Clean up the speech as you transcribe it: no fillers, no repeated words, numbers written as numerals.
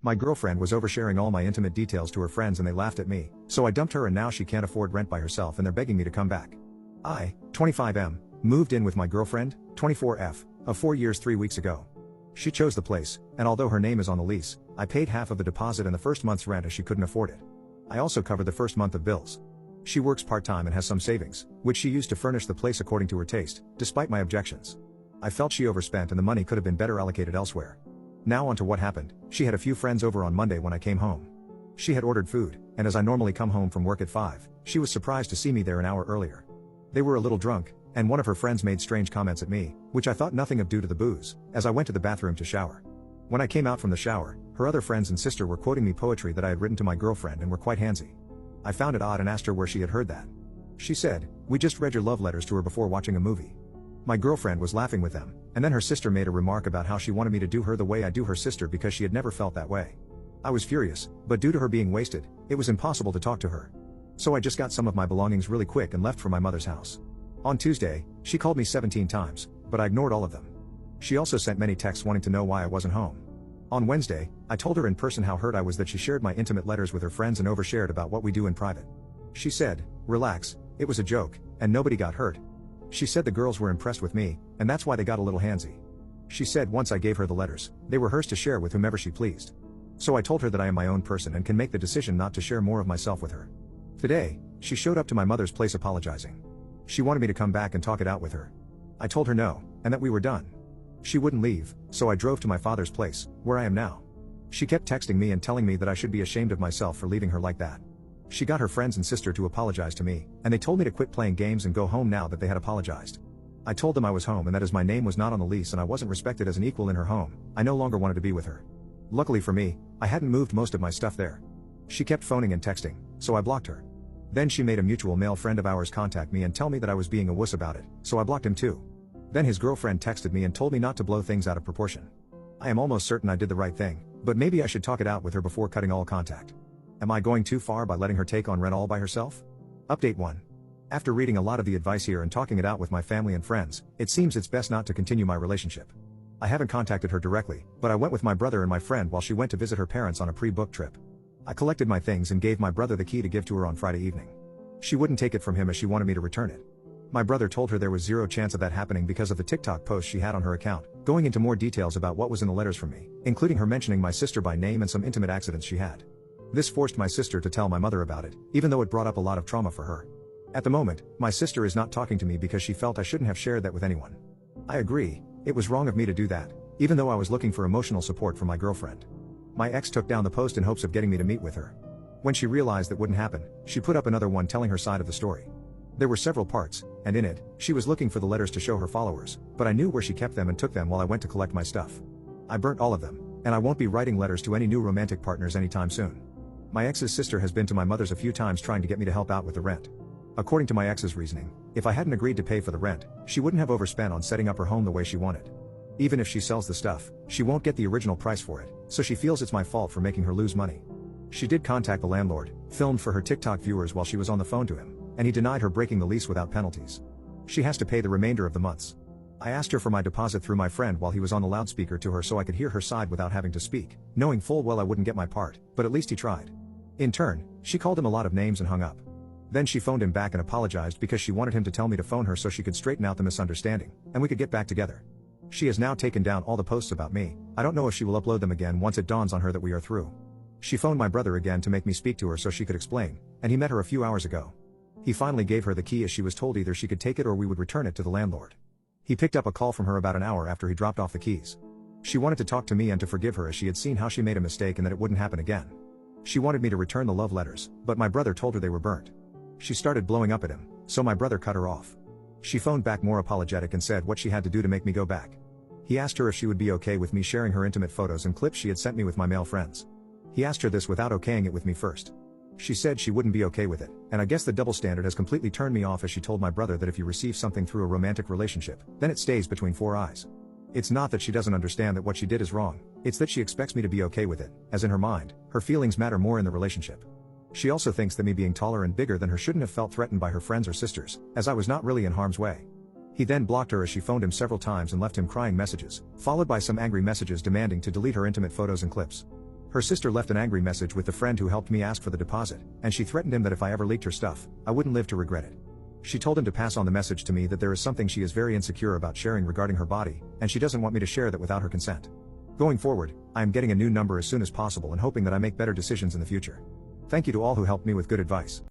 My girlfriend was oversharing all my intimate details to her friends and they laughed at me, so I dumped her and now she can't afford rent by herself and they're begging me to come back. I, 25M, moved in with my girlfriend, 24F, of 4 years 3 weeks ago. She chose the place, and although her name is on the lease, I paid half of the deposit and the first month's rent as she couldn't afford it. I also covered the first month of bills. She works part-time and has some savings, which she used to furnish the place according to her taste, despite my objections. I felt she overspent and the money could have been better allocated elsewhere. Now on to what happened. She had a few friends over on Monday when I came home. She had ordered food, and as I normally come home from work at 5, she was surprised to see me there an hour earlier. They were a little drunk, and one of her friends made strange comments at me, which I thought nothing of due to the booze, as I went to the bathroom to shower. When I came out from the shower, her other friends and sister were quoting me poetry that I had written to my girlfriend and were quite handsy. I found it odd and asked her where she had heard that. She said, "We just read your love letters to her before watching a movie." My girlfriend was laughing with them, and then her sister made a remark about how she wanted me to do her the way I do her sister because she had never felt that way. I was furious, but due to her being wasted, it was impossible to talk to her. So I just got some of my belongings really quick and left for my mother's house. On Tuesday, she called me 17 times, but I ignored all of them. She also sent many texts wanting to know why I wasn't home. On Wednesday, I told her in person how hurt I was that she shared my intimate letters with her friends and overshared about what we do in private. She said, "Relax, it was a joke, and nobody got hurt." She said the girls were impressed with me, and that's why they got a little handsy. She said once I gave her the letters, they were hers to share with whomever she pleased. So I told her that I am my own person and can make the decision not to share more of myself with her. Today, she showed up to my mother's place apologizing. She wanted me to come back and talk it out with her. I told her no, and that we were done. She wouldn't leave, so I drove to my father's place, where I am now. She kept texting me and telling me that I should be ashamed of myself for leaving her like that. She got her friends and sister to apologize to me, and they told me to quit playing games and go home now that they had apologized. I told them I was home and that as my name was not on the lease and I wasn't respected as an equal in her home, I no longer wanted to be with her. Luckily for me, I hadn't moved most of my stuff there. She kept phoning and texting, so I blocked her. Then she made a mutual male friend of ours contact me and tell me that I was being a wuss about it, so I blocked him too. Then his girlfriend texted me and told me not to blow things out of proportion. I am almost certain I did the right thing, but maybe I should talk it out with her before cutting all contact. Am I going too far by letting her take on rent all by herself? Update 1. After reading a lot of the advice here and talking it out with my family and friends, it seems it's best not to continue my relationship. I haven't contacted her directly, but I went with my brother and my friend while she went to visit her parents on a pre-booked trip. I collected my things and gave my brother the key to give to her on Friday evening. She wouldn't take it from him as she wanted me to return it. My brother told her there was zero chance of that happening because of the TikTok post she had on her account, going into more details about what was in the letters from me, including her mentioning my sister by name and some intimate accidents she had. This forced my sister to tell my mother about it, even though it brought up a lot of trauma for her. At the moment, my sister is not talking to me because she felt I shouldn't have shared that with anyone. I agree, it was wrong of me to do that, even though I was looking for emotional support from my girlfriend. My ex took down the post in hopes of getting me to meet with her. When she realized that wouldn't happen, she put up another one telling her side of the story. There were several parts, and in it, she was looking for the letters to show her followers, but I knew where she kept them and took them while I went to collect my stuff. I burnt all of them, and I won't be writing letters to any new romantic partners anytime soon. My ex's sister has been to my mother's a few times trying to get me to help out with the rent. According to my ex's reasoning, if I hadn't agreed to pay for the rent, she wouldn't have overspent on setting up her home the way she wanted. Even if she sells the stuff, she won't get the original price for it, so she feels it's my fault for making her lose money. She did contact the landlord, filmed for her TikTok viewers while she was on the phone to him, and he denied her breaking the lease without penalties. She has to pay the remainder of the months. I asked her for my deposit through my friend while he was on the loudspeaker to her so I could hear her side without having to speak, knowing full well I wouldn't get my part, but at least he tried. In turn, she called him a lot of names and hung up. Then she phoned him back and apologized because she wanted him to tell me to phone her so she could straighten out the misunderstanding, and we could get back together. She has now taken down all the posts about me. I don't know if she will upload them again once it dawns on her that we are through. She phoned my brother again to make me speak to her so she could explain, and he met her a few hours ago. He finally gave her the key as she was told either she could take it or we would return it to the landlord. He picked up a call from her about an hour after he dropped off the keys. She wanted to talk to me and to forgive her as she had seen how she made a mistake and that it wouldn't happen again. She wanted me to return the love letters, but my brother told her they were burnt. She started blowing up at him, so my brother cut her off. She phoned back more apologetic and said what she had to do to make me go back. He asked her if she would be okay with me sharing her intimate photos and clips she had sent me with my male friends. He asked her this without okaying it with me first. She said she wouldn't be okay with it, and I guess the double standard has completely turned me off as she told my brother that if you receive something through a romantic relationship, then it stays between four eyes. It's not that she doesn't understand that what she did is wrong, it's that she expects me to be okay with it, as in her mind, her feelings matter more in the relationship. She also thinks that me being taller and bigger than her shouldn't have felt threatened by her friends or sisters, as I was not really in harm's way. He then blocked her as she phoned him several times and left him crying messages, followed by some angry messages demanding to delete her intimate photos and clips. Her sister left an angry message with the friend who helped me ask for the deposit, and she threatened him that if I ever leaked her stuff, I wouldn't live to regret it. She told him to pass on the message to me that there is something she is very insecure about sharing regarding her body, and she doesn't want me to share that without her consent. Going forward, I am getting a new number as soon as possible and hoping that I make better decisions in the future. Thank you to all who helped me with good advice.